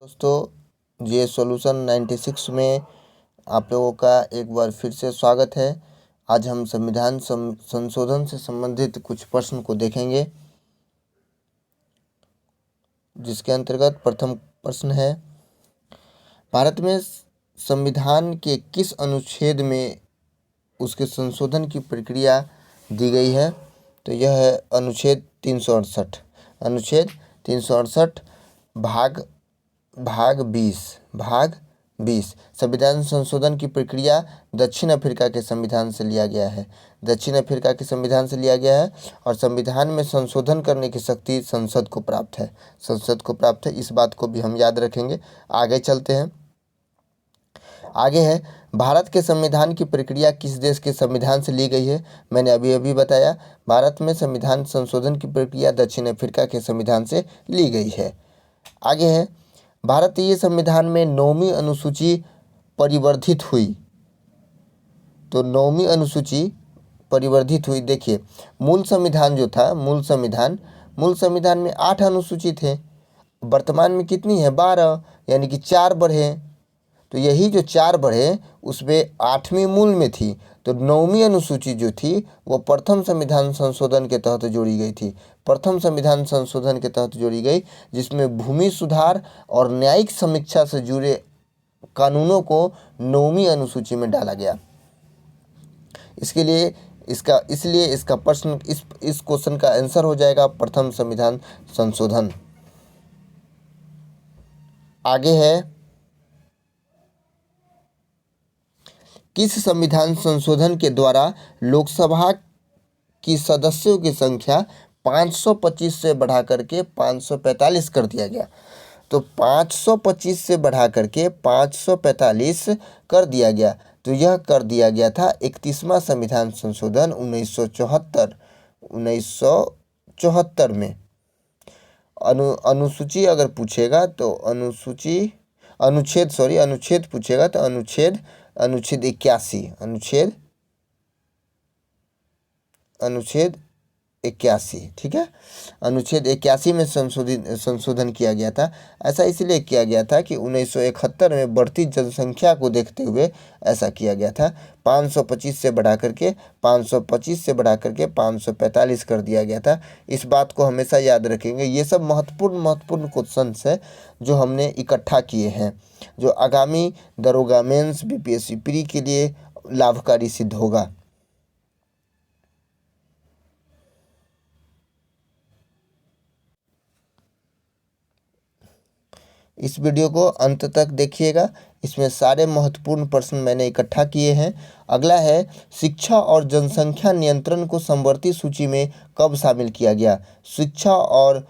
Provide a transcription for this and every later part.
दोस्तों, ये सॉल्यूशन 96 में आप लोगों का एक बार फिर से स्वागत है। आज हम संविधान संशोधन से संबंधित कुछ प्रश्न को देखेंगे, जिसके अंतर्गत प्रथम प्रश्न है, भारत में संविधान के किस अनुच्छेद में उसके संशोधन की प्रक्रिया दी गई है? तो यह है अनुच्छेद 368। अनुच्छेद 368 भाग 20 संविधान संशोधन की प्रक्रिया दक्षिण अफ्रीका के संविधान से लिया गया है। दक्षिण अफ्रीका के संविधान से लिया गया है और संविधान में संशोधन करने की शक्ति संसद को प्राप्त है। संसद को प्राप्त है, इस बात को भी हम याद रखेंगे। आगे चलते हैं। आगे है, भारत के संविधान की प्रक्रिया किस देश के संविधान से ली गई है? मैंने अभी बताया, भारत में संविधान संशोधन की प्रक्रिया दक्षिण अफ्रीका के संविधान से ली गई है। आगे है, भारतीय संविधान में 9वीं अनुसूची परिवर्धित हुई। तो 9वीं अनुसूची परिवर्धित हुई। देखिए, मूल संविधान जो था, मूल संविधान में 8 अनुसूची थे। वर्तमान में कितनी है? 12, यानी कि 4 बढ़े। तो यही जो 4 बढ़े उसमें 8वीं मूल में थी। तो 9वीं अनुसूची जो थी वो प्रथम संविधान संशोधन के तहत जोड़ी गई थी। प्रथम संविधान संशोधन के तहत जोड़ी गई, जिसमें भूमि सुधार और न्यायिक समीक्षा से जुड़े कानूनों को 9वीं अनुसूची में डाला गया। इसलिए इसका प्रश्न, इस क्वेश्चन का आंसर हो जाएगा प्रथम संविधान संशोधन। आगे है, किस संविधान संशोधन के द्वारा लोकसभा की सदस्यों की संख्या 525 से बढ़ा करके 545 कर दिया गया? तो 525 से बढ़ा करके 545 कर दिया गया। तो यह कर दिया गया था 31वां संविधान संशोधन 1974 में। अनुसूची अगर पूछेगा तो अनुच्छेद पूछेगा तो अनुच्छेद 81 ठीक है। अनुच्छेद 81 में संशोधन किया गया था। ऐसा इसलिए किया गया था कि 1971 में बढ़ती जनसंख्या को देखते हुए ऐसा किया गया था। 525 से बढ़ा करके 545 कर दिया गया था। इस बात को हमेशा याद रखेंगे। ये सब महत्वपूर्ण क्वेश्चंस है जो हमने इकट्ठा किए हैं, जो आगामी दरोगा मेंस, बीपीएससी प्री के लिए लाभकारी सिद्ध होगा। इस वीडियो को अंत तक देखिएगा, इसमें सारे महत्वपूर्ण प्रश्न मैंने इकट्ठा किए हैं। अगला है, शिक्षा और जनसंख्या नियंत्रण को समवर्ती सूची में कब शामिल किया गया? शिक्षा और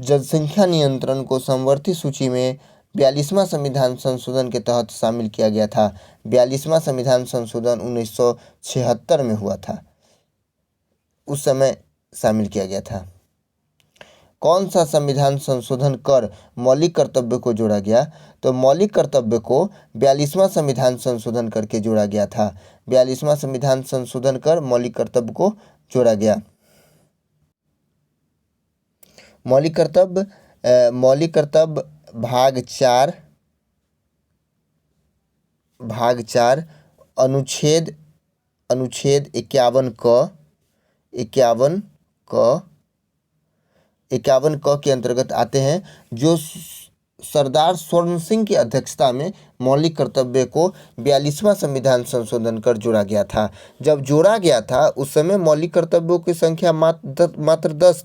जनसंख्या नियंत्रण को समवर्ती सूची में 42वां संविधान संशोधन के तहत शामिल किया गया था। 42वां संविधान संशोधन 1976 में हुआ था, उस समय शामिल किया गया था। कौन सा संविधान संशोधन कर मौलिक कर्तव्य को जोड़ा गया? तो मौलिक कर्तव्य को 42वां संविधान संशोधन करके जोड़ा गया था। 42वां संविधान संशोधन कर मौलिक कर्तव्य को जोड़ा गया। मौलिक कर्तव्य भाग 4 अनुच्छेद 51 के अंतर्गत आते हैं, जो सरदार स्वर्ण सिंह की अध्यक्षता में मौलिक कर्तव्य को 42वां संविधान संशोधन कर जोड़ा गया था। जब जोड़ा गया था उस समय मौलिक कर्तव्यों की संख्या मात्र 10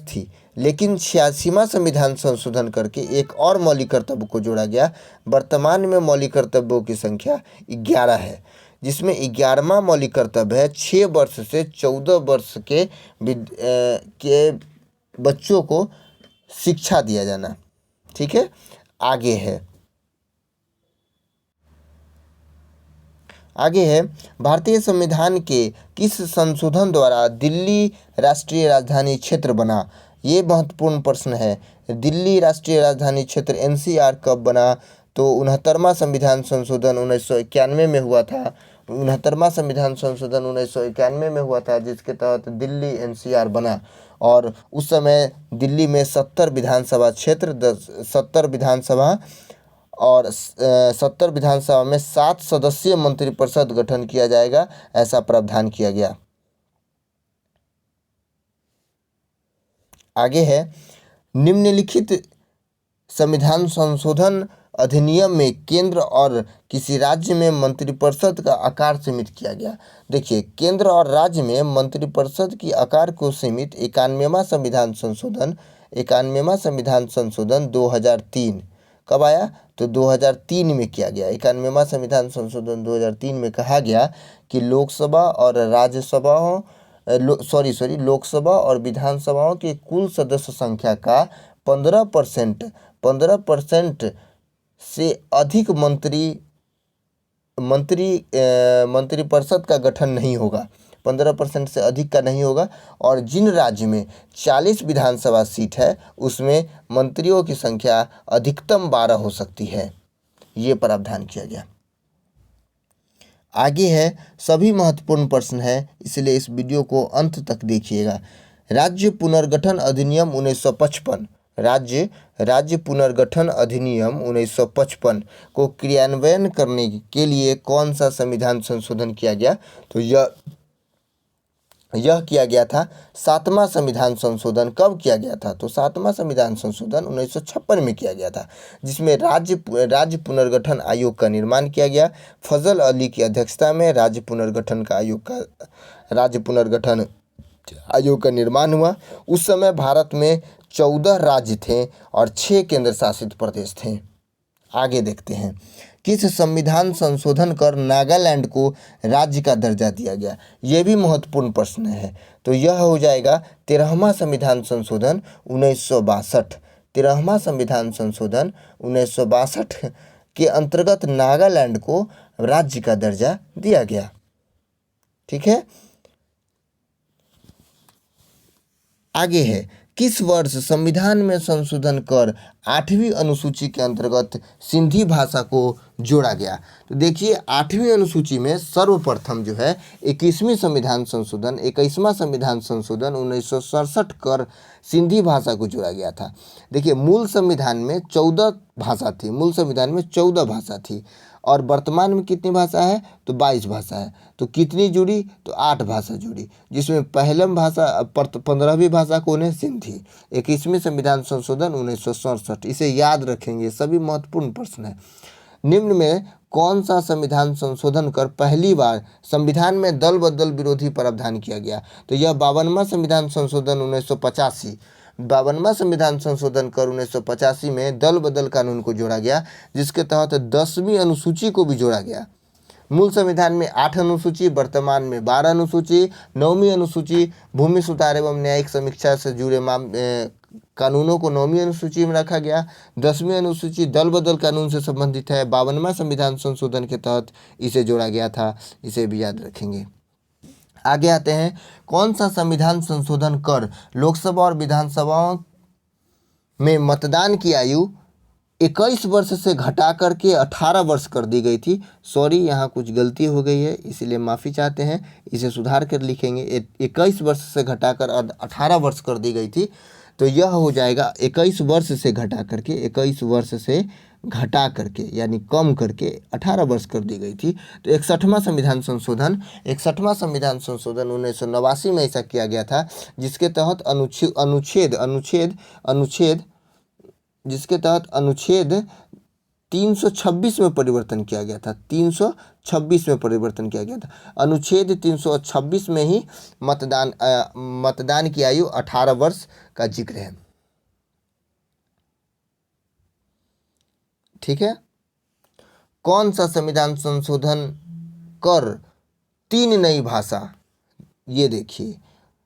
थी, लेकिन 86वां संविधान संशोधन करके एक और मौलिक कर्तव्य को जोड़ा गया। वर्तमान में मौलिक कर्तव्यों की संख्या 11 है, जिसमें 11वां मौलिक कर्तव्य है 6 वर्ष से 14 वर्ष के बच्चों को शिक्षा दिया जाना। ठीक है। आगे है, भारतीय संविधान के किस संशोधन द्वारा दिल्ली राष्ट्रीय राजधानी क्षेत्र बना? ये महत्वपूर्ण प्रश्न है। दिल्ली राष्ट्रीय राजधानी क्षेत्र एनसीआर कब बना? तो 69वां संविधान संशोधन 1991 में हुआ था। 69वां संविधान संशोधन 1991 में हुआ था, जिसके तहत दिल्ली एनसीआर बना। और उस समय दिल्ली में 70 विधानसभा क्षेत्र, 70 विधानसभा और 70 विधानसभा में 7 सदस्यीय मंत्रिपरिषद गठन किया जाएगा, ऐसा प्रावधान किया गया। आगे है, निम्नलिखित संविधान संशोधन अधिनियम में केंद्र और किसी राज्य में मंत्रिपरिषद का आकार सीमित किया गया। देखिए, केंद्र और राज्य में मंत्रिपरिषद की आकार को सीमित 91वां संविधान संशोधन 2003 कब आया? तो 2003 में किया गया। 91वां संविधान संशोधन 2003 में कहा गया कि लोकसभा और राज्यसभाओं लोकसभा और विधानसभाओं के कुल सदस्य संख्या का 15% से अधिक मंत्रिपरिषद का गठन नहीं होगा, 15% से अधिक का नहीं होगा। और जिन राज्य में 40 विधानसभा सीट है उसमें मंत्रियों की संख्या अधिकतम 12 हो सकती है। ये प्रावधान किया गया। आगे है, सभी महत्वपूर्ण प्रश्न है, इसलिए इस वीडियो को अंत तक देखिएगा। राज्य पुनर्गठन अधिनियम 1955 राज्य पुनर्गठन अधिनियम 1955 को क्रियान्वयन करने के लिए कौन सा संविधान संशोधन किया गया? तो यह किया गया था 7वां संविधान संशोधन। कब किया गया था? तो 7वां संविधान संशोधन 1956 में किया गया था, जिसमें राज्य पुनर्गठन आयोग का निर्माण किया गया। फजल अली की अध्यक्षता में राज्य पुनर्गठन आयोग का निर्माण हुआ। उस समय भारत में 14 राज्य थे और 6 केंद्र शासित प्रदेश थे। आगे देखते हैं, किस संविधान संशोधन कर नागालैंड को राज्य का दर्जा दिया गया? यह भी महत्वपूर्ण प्रश्न है। तो यह हो जाएगा 13वां संविधान संशोधन 1962। 13वां संविधान संशोधन 1962 के अंतर्गत नागालैंड को राज्य का दर्जा दिया गया। ठीक है। आगे है, किस वर्ष संविधान में संशोधन कर 8वीं अनुसूची के अंतर्गत सिंधी भाषा को जोड़ा गया? तो देखिए, 8वीं अनुसूची में सर्वप्रथम जो है 21वां संविधान संशोधन 1967 कर सिंधी भाषा को जोड़ा गया था। देखिए, मूल संविधान में 14 भाषा थी और वर्तमान में कितनी भाषा है? तो 22 भाषा है। तो कितनी जुड़ी? तो 8 भाषा जुड़ी, जिसमें 15वीं भाषा कौन है? सिंधी। 21वें संविधान संशोधन 1967, इसे याद रखेंगे, सभी महत्वपूर्ण प्रश्न है। निम्न में कौन सा संविधान संशोधन कर पहली बार संविधान में दल बदल विरोधी प्रावधान किया गया? तो यह 52वां संविधान संशोधन 1985। 52वां संविधान संशोधन कर 1985 में दल बदल कानून को जोड़ा गया, जिसके तहत 10वीं अनुसूची को भी जोड़ा गया। मूल संविधान में 8 अनुसूची, वर्तमान में 12 अनुसूची। 9वीं अनुसूची भूमि सुधार एवं न्यायिक समीक्षा से जुड़े कानूनों को 9वीं अनुसूची में रखा गया। 10वीं अनुसूची दल बदल कानून से संबंधित है, 52वां संविधान संशोधन के तहत इसे जोड़ा गया था, इसे भी याद रखेंगे। आगे आते हैं, कौन सा संविधान संशोधन कर लोकसभा और विधानसभाओं में मतदान की आयु 21 वर्ष से घटा करके 18 वर्ष कर दी गई थी? सॉरी, यहाँ कुछ गलती हो गई है, इसलिए माफ़ी चाहते हैं, इसे सुधार कर लिखेंगे। 21 वर्ष से घटाकर 18 वर्ष कर दी गई थी, तो यह हो जाएगा 21 वर्ष से घटा करके यानी कम करके 18 वर्ष कर दी गई थी। तो 61वां संविधान संशोधन 1989 में ऐसा किया गया था, जिसके तहत अनुच्छेद 326 में परिवर्तन किया गया था। 326 में परिवर्तन किया गया था। अनुच्छेद 326 में ही मतदान की आयु 18 वर्ष का जिक्र है। ठीक है। कौन सा संविधान संशोधन कर 3 नई भाषा? ये देखिए,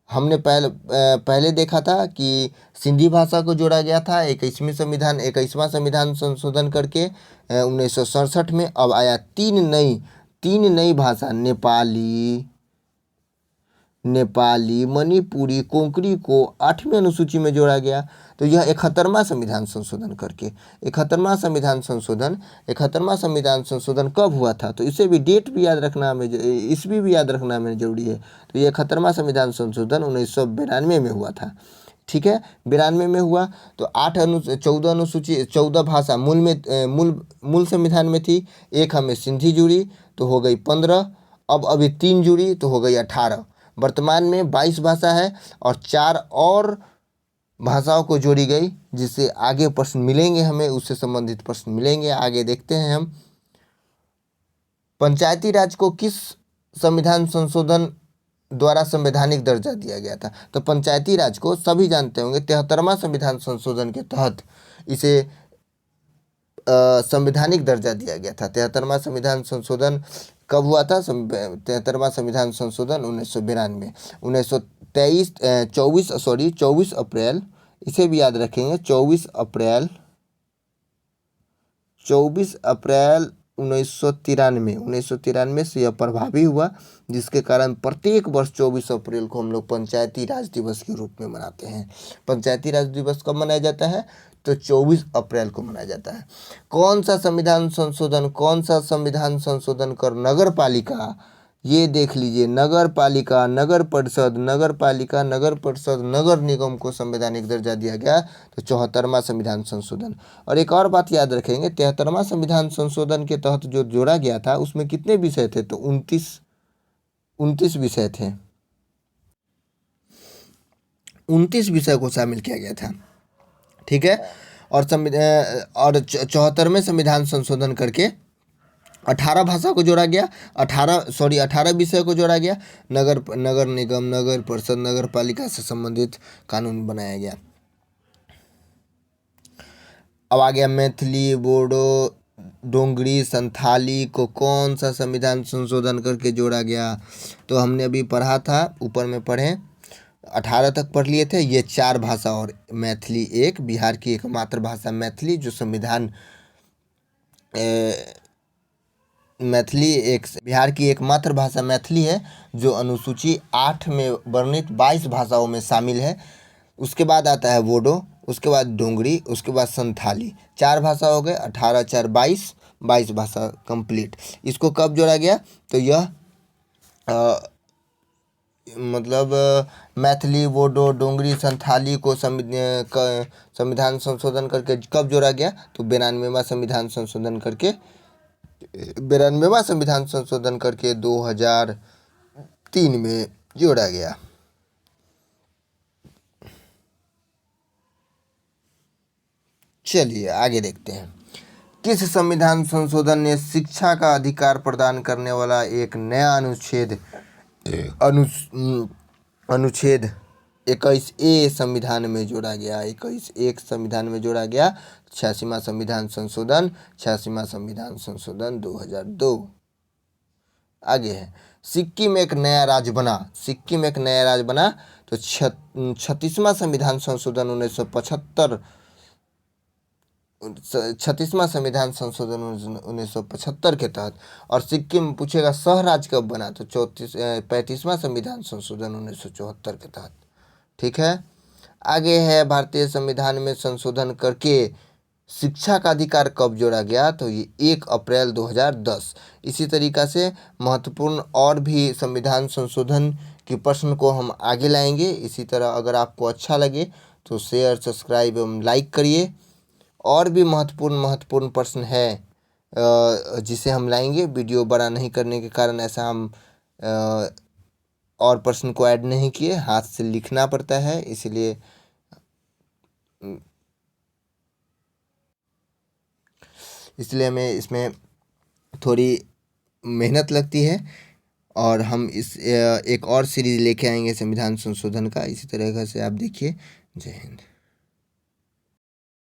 हमने पहले देखा था कि सिंधी भाषा को जोड़ा गया था 21वां संविधान संशोधन करके 1967 में। अब आया 3 नई भाषा, नेपाली, नेपाली, मणिपुरी, कोंकणी को 8वीं अनुसूची में जोड़ा गया। तो यह 71वां संविधान संशोधन करके 71वां संविधान संशोधन कब हुआ था, तो इसे भी डेट भी याद रखना हमें, ईस्वी भी याद रखना हमें जरूरी है। तो ये 71वां संविधान संशोधन 1992 में हुआ था। ठीक है, 92 में हुआ। तो 14 अनुसूची, 14 भाषा मूल संविधान में थी। एक हमें सिंधी जुड़ी तो हो गई 15, अब अभी 3 जुड़ी तो हो गई 18। वर्तमान में 22 भाषा है और 4 और भाषाओं को जोड़ी गई, जिससे आगे प्रश्न मिलेंगे, हमें उससे संबंधित प्रश्न मिलेंगे। आगे देखते हैं हम। पंचायती राज को किस संविधान संशोधन द्वारा संवैधानिक दर्जा दिया गया था, तो पंचायती राज को सभी जानते होंगे 73वां संविधान संशोधन के तहत इसे संवैधानिक दर्जा दिया गया था। 73वां संविधान संशोधन कब हुआ था? 73वां संविधान संशोधन 1992, 24 अप्रैल, इसे भी याद रखेंगे, 24 अप्रैल 1993 से यह प्रभावी हुआ, जिसके कारण प्रत्येक वर्ष 24 अप्रैल को हम लोग पंचायती राज दिवस के रूप में मनाते हैं। पंचायती राज दिवस कब मनाया जाता है? तो 24 अप्रैल को मनाया जाता है। कौन सा संविधान संशोधन कर नगर पालिका, ये देख लीजिए, नगर पालिका, नगर परिषद, नगर निगम को संवैधानिक दर्जा दिया गया, तो 74वां संविधान संशोधन। और एक और बात याद रखेंगे, 73वां संविधान संशोधन के तहत जो जोड़ा गया था उसमें कितने विषय थे? तो 29 विषय थे, 29 विषय को शामिल किया गया था। ठीक है, और 74वें संविधान संशोधन करके 18 भाषा को जोड़ा गया, 18 विषय को जोड़ा गया। नगर निगम, नगर परिषद, नगर पालिका से संबंधित कानून बनाया गया। अब आ गया मैथिली, बोडो, डोंगरी, संथाली को कौन सा संविधान संशोधन करके जोड़ा गया? तो हमने अभी पढ़ा था, ऊपर में पढ़े, 18 तक पढ़ लिए थे। ये 4 भाषा और मैथिली एक, बिहार की एकमात्र भाषा मैथिली, जो बिहार की एकमात्र भाषा मैथिली है, जो अनुसूची 8 में वर्णित 22 भाषाओं में शामिल है। उसके बाद आता है बोडो, उसके बाद डोंगरी, उसके बाद संथाली। 4 भाषा हो गए, 18 4 22 भाषा कंप्लीट। इसको कब जोड़ा गया? तो यह मैथिली, बोडो, डोंगरी, संथाली को संविधान संशोधन करके कब जोड़ा गया? तो 92वां संविधान संशोधन करके 2003 में जोड़ा गया। चलिए आगे देखते हैं। किस संविधान संशोधन ने शिक्षा का अधिकार प्रदान करने वाला एक नया अनुच्छेद 21A संविधान में जोड़ा गया? 21 संविधान में जोड़ा गया। 86वां संविधान संशोधन 2002। आगे है, सिक्किम एक नया राज्य बना। तो 36वां संविधान संशोधन 1975 के तहत। और सिक्किम पूछेगा सह राज्य कब बना? तो 35वां संविधान संशोधन 1974 के तहत। ठीक है, आगे है, भारतीय संविधान में संशोधन करके शिक्षा का अधिकार कब जोड़ा गया? तो ये 1 अप्रैल 2010। इसी तरीक़ा से महत्वपूर्ण और भी संविधान संशोधन के प्रश्न को हम आगे लाएंगे। इसी तरह अगर आपको अच्छा लगे तो शेयर, सब्सक्राइब एवं लाइक करिए। और भी महत्वपूर्ण प्रश्न है जिसे हम लाएंगे। वीडियो बड़ा नहीं करने के कारण ऐसा हम और प्रश्न को ऐड नहीं किए, हाथ से लिखना पड़ता है, इसलिए हमें इसमें थोड़ी मेहनत लगती है। और हम इस एक और सीरीज़ लेके आएंगे संविधान संशोधन का। इसी तरह से आप देखिए। जय हिंद।